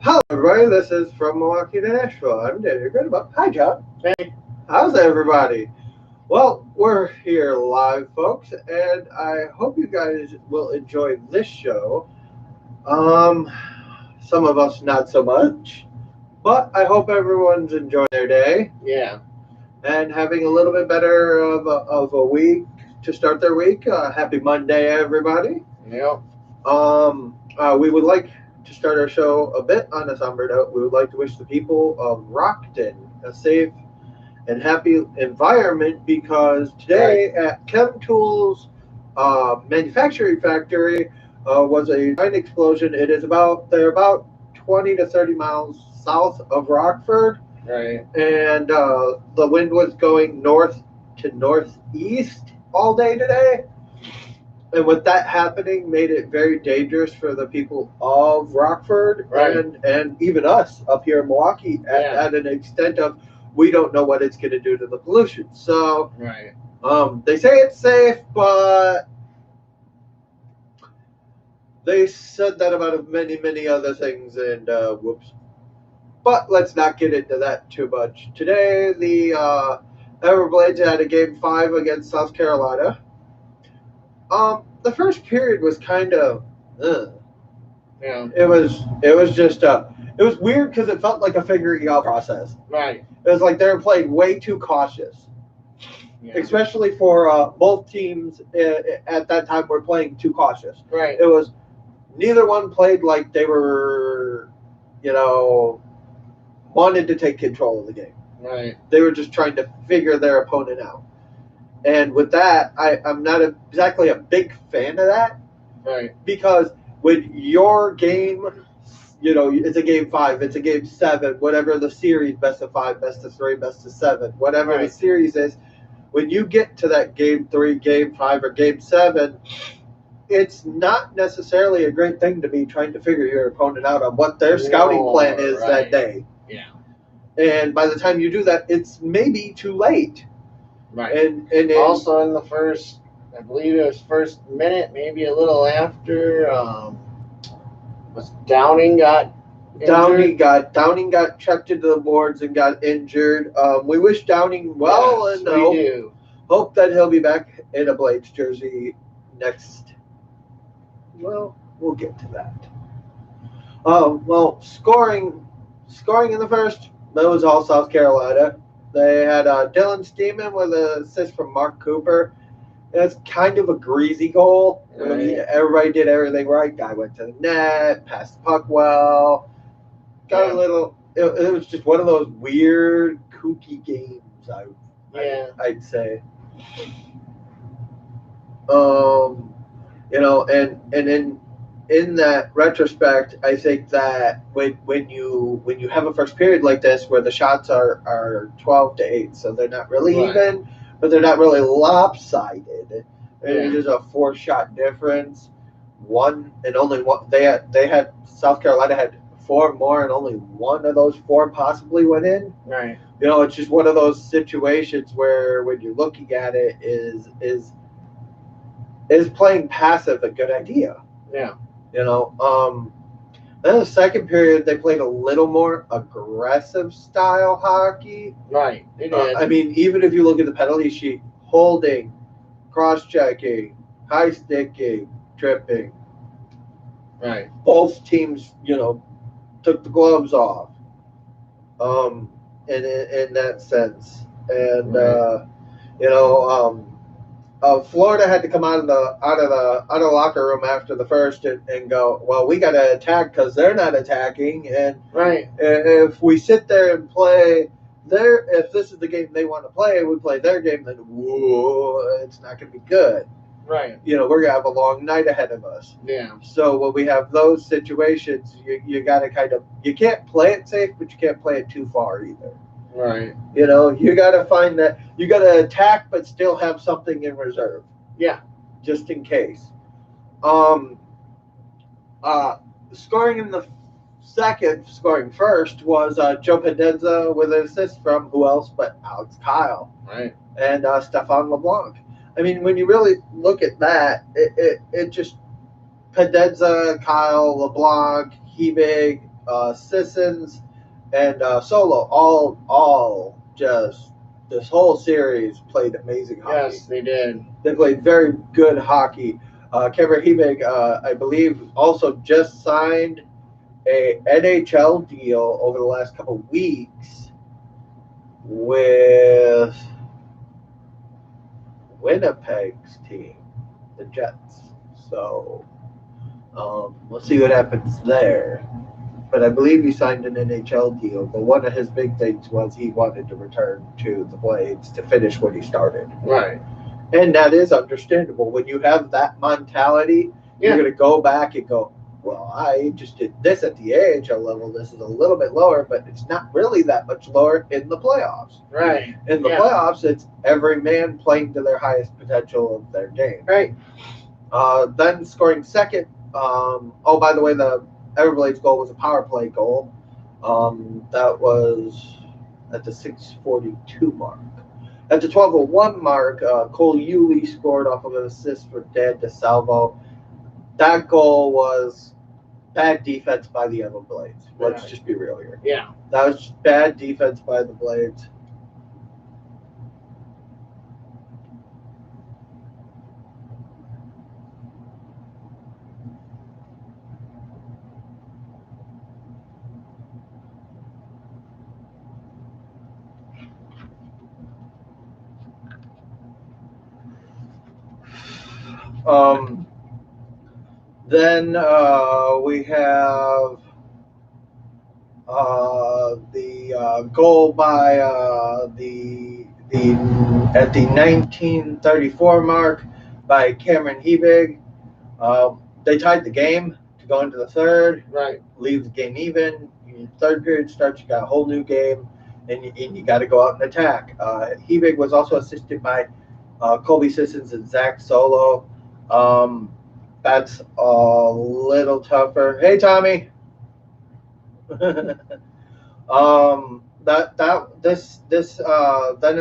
Hello, everybody. This is from Milwaukee to Nashville. I'm Daniel Goodman. Hi, John. Hey. How's everybody? Well, we're here live, folks, and I hope you guys will enjoy this show. Some of us not so much, but I hope everyone's enjoying their day Yeah. and having a little bit better of a week to start their week. Happy Monday, everybody. Yep. We would like to start our show a bit on a somber note. We would like to wish the people of Rockton a safe and happy environment because today at ChemTools manufacturing factory was a giant explosion. They're about 20 to 30 miles south of Rockford. Right. And the wind was going north to northeast all day today. And with that happening, made it very dangerous for the people of Rockford Right. and even us up here in Milwaukee at an extent of we don't know what it's going to do to the pollution. So Right. they say it's safe, but they said that about many other things, and whoops. But let's not get into that too much. Today, the Everblades had a Game 5 against South Carolina. The first period was kind of, Yeah. It was just it was weird because it felt like a figuring out process. Right. It was like they were playing way too cautious, especially for both teams at that time were playing too cautious. Right. It was neither one played like they were, wanted to take control of the game. Right. They were just trying to figure their opponent out. And with that, I'm not exactly a big fan of that. Right. Because when your game, it's a Game 5, it's a Game 7, whatever the series, best of 5, best of 3, best of 7, whatever the series is, when you get to that Game 3, Game 5, or Game 7, it's not necessarily a great thing to be trying to figure your opponent out on what their scouting plan is that day. Yeah. And by the time you do that, it's maybe too late. Right. And also in the first, I believe it was first minute, maybe a little after, was Downing got injured? Downing got checked into the boards and got injured. We wish Downing well, yes, and we do. Hope that he'll be back in a Blades jersey next. Well, we'll get to that. Scoring in the first, that was all South Carolina. They had Dylan Steeman with an assist from Mark Cooper. It's kind of a greasy goal. Right. I mean, everybody did everything right. Guy went to the net, passed the puck well. Got a little. It was just one of those weird, kooky games. I'd say. And in that retrospect, I think that when you have a first period like this where the shots are 12-8, so they're not really even, but they're not really lopsided. It's just a 4-shot difference. One and only one. They had South Carolina had 4 more, and only one of those 4 possibly went in. Right. It's just one of those situations where when you're looking at it, is playing passive a good idea? Yeah. Then the second period, they played a little more aggressive style hockey. Right, they did. I mean, even if you look at the penalty sheet, holding, cross-checking, high-sticking, tripping. Right. Both teams, took the gloves off. In that sense. And, Florida had to come out of the locker room after the first and go, well, we got to attack because they're not attacking, and if we sit there and play if this is the game they want to play, we play their game, then it's not going to be good. Right. We're going to have a long night ahead of us. Yeah. So when we have those situations, you got to you can't play it safe, but you can't play it too far either. Right. You got to find that you got to attack, but still have something in reserve. Yeah. Just in case. Scoring in the second, scoring first was Joe Pedezza with an assist from who else but Alex Kyle. Right. And Stefan LeBlanc. I mean, when you really look at that, it just Pedezza, Kyle, LeBlanc, Hebig, Sissons, and Solo all just this whole series played amazing hockey. Yes, they did. They played very good hockey. Cameron Hebig, I believe, also just signed a NHL deal over the last couple of weeks with Winnipeg's team, the Jets. So we'll see what happens there. But I believe he signed an NHL deal. But one of his big things was he wanted to return to the Blades to finish what he started. Right. And that is understandable. When you have that mentality, you're going to go back and go, well, I just did this at the AHL level. This is a little bit lower, but it's not really that much lower in the playoffs. Right. In the playoffs, it's every man playing to their highest potential of their game. Right. Then scoring second. By the way, the Everblades goal was a power play goal. That was at the 6:42 mark. At the 12:01 mark, Cole Yulee scored off of an assist for Dan DeSalvo. That goal was bad defense by the Everblades. Let's just be real here. Yeah. That was bad defense by the Blades. Then we have the goal by the at the 1934 mark by Cameron Hebig. They tied the game to go into the third. Right. Leave the game even. Third period starts. You got a whole new game, and you got to go out and attack. Hebig was also assisted by Colby Sissons and Zach Solo. That's a little tougher. Hey, Tommy. Then in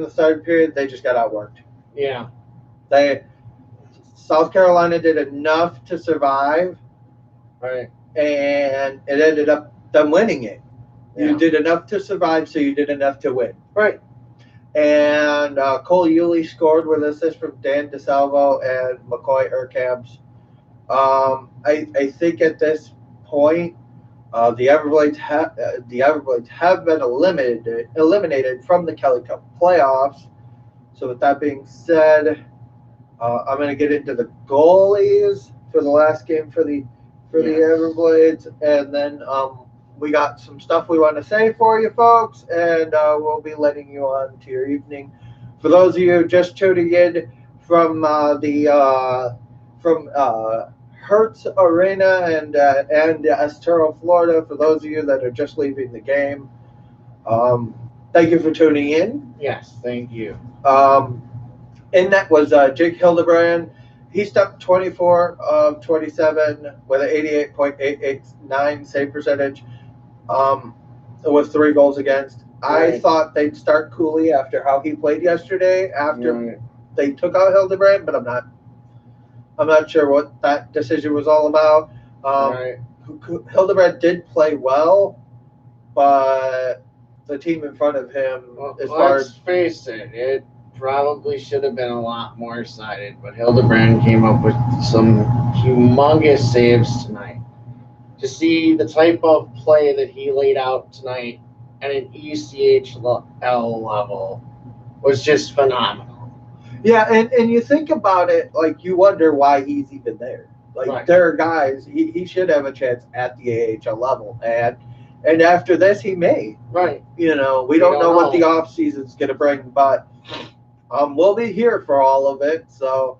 the third period they just got outworked. Yeah. South Carolina did enough to survive. Right. And it ended up them winning it. Yeah. You did enough to survive, so you did enough to win. Right. And Cole Yulee scored with an assist from Dan DeSalvo and McCoy Urkamps. I think at this point, the Everblades have been eliminated from the Kelly Cup playoffs. So with that being said, I'm going to get into the goalies for the last game for the Everblades, and then we got some stuff we want to say for you folks, and we'll be letting you on to your evening. For those of you just tuning in from Hertz Arena and Estero, Florida, for those of you that are just leaving the game, thank you for tuning in. Yes, thank you. And that was Jake Hildebrand. He stepped 24 of 27 with an 88.889 save percentage, with 3 goals against. Right. I thought they'd start Cooley after how he played yesterday, after they took out Hildebrand, but I'm not sure what that decision was all about. Hildebrand did play well, but the team in front of him, let's face it probably should have been a lot more sided, but Hildebrand came up with some humongous saves tonight. To see the type of play that he laid out tonight at an ECHL level was just phenomenal. Yeah, and you think about it, like, you wonder why he's even there. Like, there are guys, he should have a chance at the AHL level, and after this, he may. Right. We don't know what the offseason's going to bring, but we'll be here for all of it. So,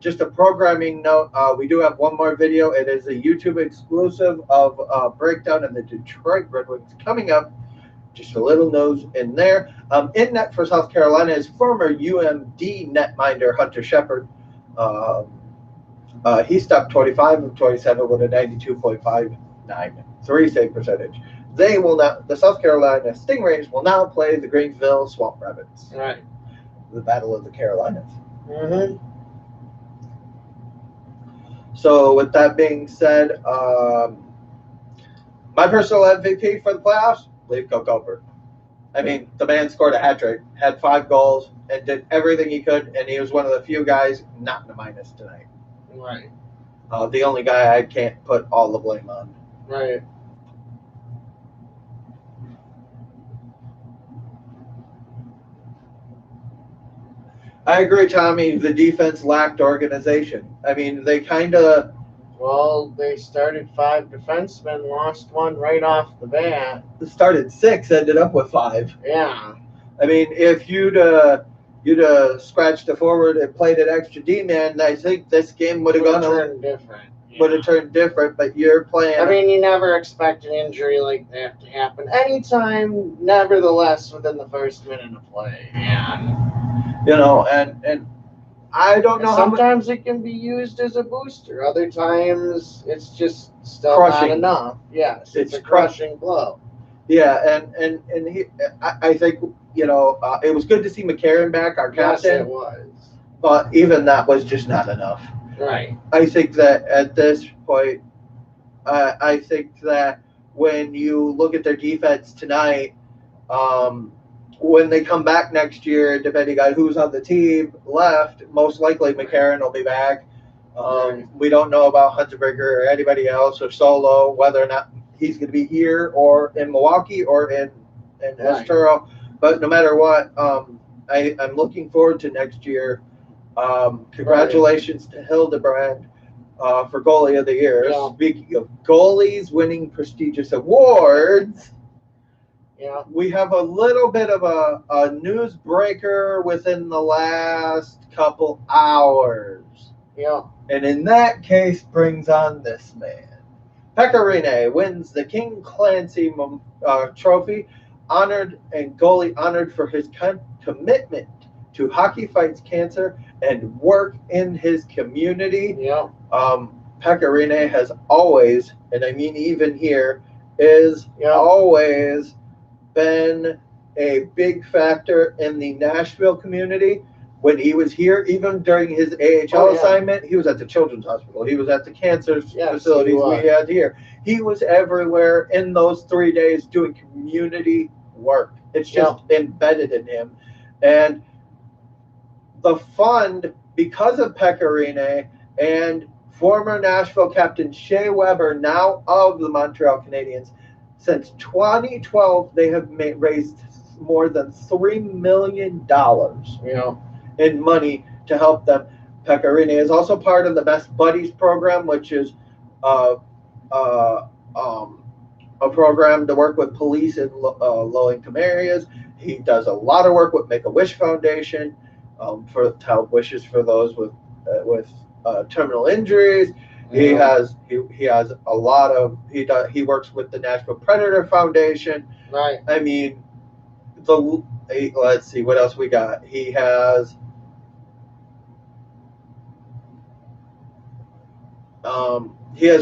just a programming note, we do have one more video. It is a YouTube exclusive of breakdown of the Detroit Red Wings coming up. Just a little nose in there. In net for South Carolina is former UMD netminder Hunter Shepard. He stopped 25 of 27 with a 92.593 save percentage. The South Carolina Stingrays will now play the Greensville Swamp Rabbits. Right. The Battle of the Carolinas. Mm-hmm. So with that being said, My personal MVP for the playoffs, leave Cooper. I mean, the man scored a hat trick, had 5 goals, and did everything he could, and he was one of the few guys not in the minus tonight. Right. The only guy I can't put all the blame on. Right. I agree, Tommy. The defense lacked organization. I mean, they kind of. Well, they started 5 defensemen, lost 1 right off the bat. Started 6, ended up with 5. Yeah. I mean, if you'd scratched the forward and played an extra D-man, I think this game would have turned different. Would have turned different, but you're playing. I mean, you never expect an injury like that to happen anytime, nevertheless, within the first minute of play. And and I don't know. Sometimes it can be used as a booster. Other times, it's just still crushing. Not enough. Yes, it's a crushing blow. Yeah, and I think it was good to see McCarron back, our captain. Yes, it was. But even that was just not enough. Right. I think that at this point, I think that when you look at their defense tonight, when they come back next year, depending on who's on the team left, most likely McCarron will be back. We don't know about Hunterberger or anybody else or Solo, whether or not he's going to be here or in Milwaukee or in Estero. But no matter what, I'm looking forward to next year. Congratulations to Hildebrand for goalie of the year. Yeah. Speaking of goalies winning prestigious awards, we have a little bit of a news breaker within the last couple hours. Yeah. And in that case, brings on this man. Pecorine wins the King Clancy Trophy, honored and goalie honored for his commitment to hockey fights cancer and work in his community. Yeah. Pecorine has always, and I mean even here, is always been a big factor in the Nashville community. When he was here, even during his AHL assignment, he was at the Children's Hospital. He was at the cancer facilities we had here. He was everywhere in those 3 days doing community work. It's just embedded in him. And the fund, because of Pecorine and former Nashville captain Shea Weber, now of the Montreal Canadiens, since 2012, they have raised more than $3 million in money to help them. Pecorine is also part of the Best Buddies program, which is a program to work with police in low-income areas. He does a lot of work with Make-A-Wish Foundation to help wishes for those with terminal injuries. He has a lot of he works with the Nashville Predator Foundation. Right. I mean, let's see what else we got. He has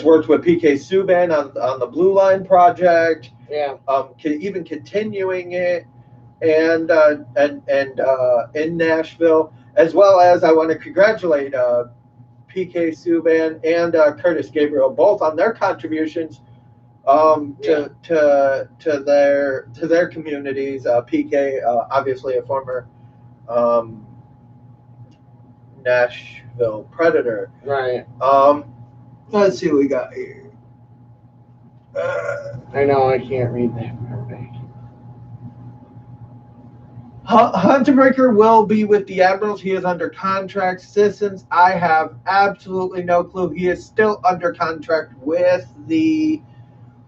worked with PK Subban on the Blue Line project. Yeah. Even continuing it, and in Nashville, as well as I want to congratulate PK Subban and Curtis Gabriel, both on their contributions to their communities. PK, obviously a former Nashville Predator. Right. Let's see what we got here. I know I can't read that. Hunterberger will be with the Admirals. He is under contract. Sissons, I have absolutely no clue. He is still under contract with the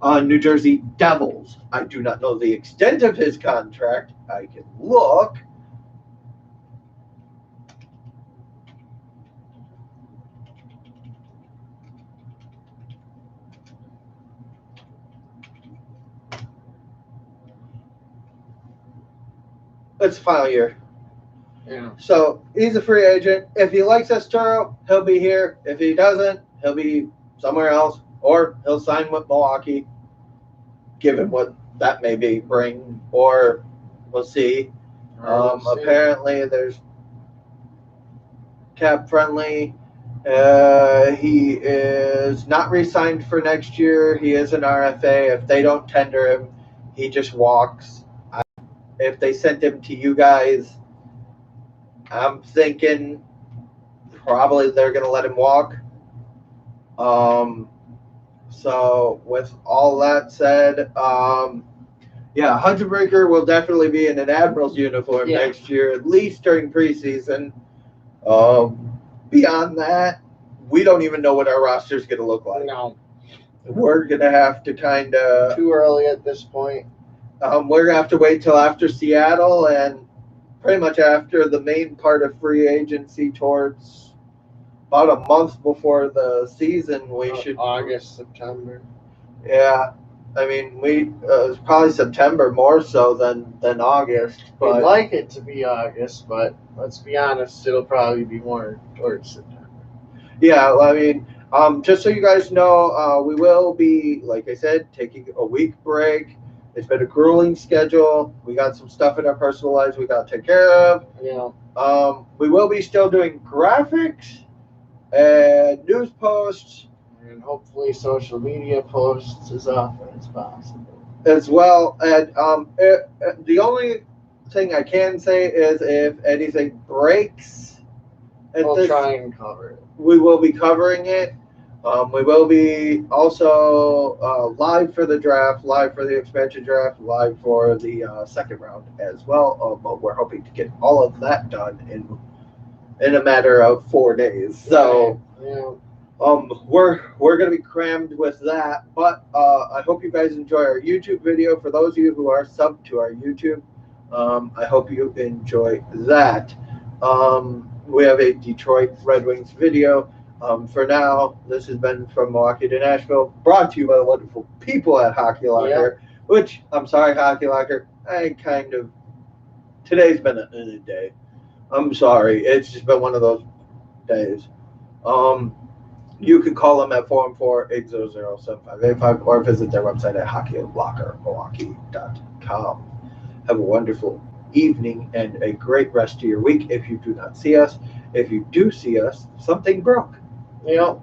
New Jersey Devils. I do not know the extent of his contract. I can look. It's final year. Yeah. So he's a free agent. If he likes Estero, he'll be here. If he doesn't, he'll be somewhere else, or he'll sign with Milwaukee, given what that may bring, or we'll see. Apparently, there's cap friendly, He is not re-signed for next year. He is an RFA. If they don't tender him, he just walks. If they sent him to you guys, I'm thinking probably they're going to let him walk. So with all that said, yeah, Hunterbreaker will definitely be in an Admirals uniform next year, at least during preseason. Beyond that, we don't even know what our roster is going to look like. No. We're going to have to kind of... Too early at this point. We're going to have to wait till after Seattle and pretty much after the main part of free agency towards about a month before the season. We should... August, September. Yeah. I mean, it's probably September more so than August. We'd like it to be August, but let's be honest, it'll probably be more towards September. Yeah, I mean, just so you guys know, we will be, like I said, taking a week break. It's been a grueling schedule. We got some stuff in our personal lives we got to take care of. Yeah. We will be still doing graphics and news posts. And hopefully social media posts as often as possible. As well. And the only thing I can say is if anything breaks, we'll try and cover it. We will be covering it. We will be also live for the draft, live for the expansion draft, live for the second round as well. But we're hoping to get all of that done in a matter of 4 days. So yeah. We're going to be crammed with that. But I hope you guys enjoy our YouTube video. For those of you who are subbed to our YouTube, I hope you enjoy that. We have a Detroit Red Wings video. For now, this has been From Milwaukee to Nashville, brought to you by the wonderful people at Hockey Locker, which, I'm sorry, Hockey Locker, today's been a day. I'm sorry. It's just been one of those days. You can call them at 414-800-7585 or visit their website at hockeylockermilwaukee.com. Have a wonderful evening and a great rest of your week if you do not see us. If you do see us, something broke. Yeah.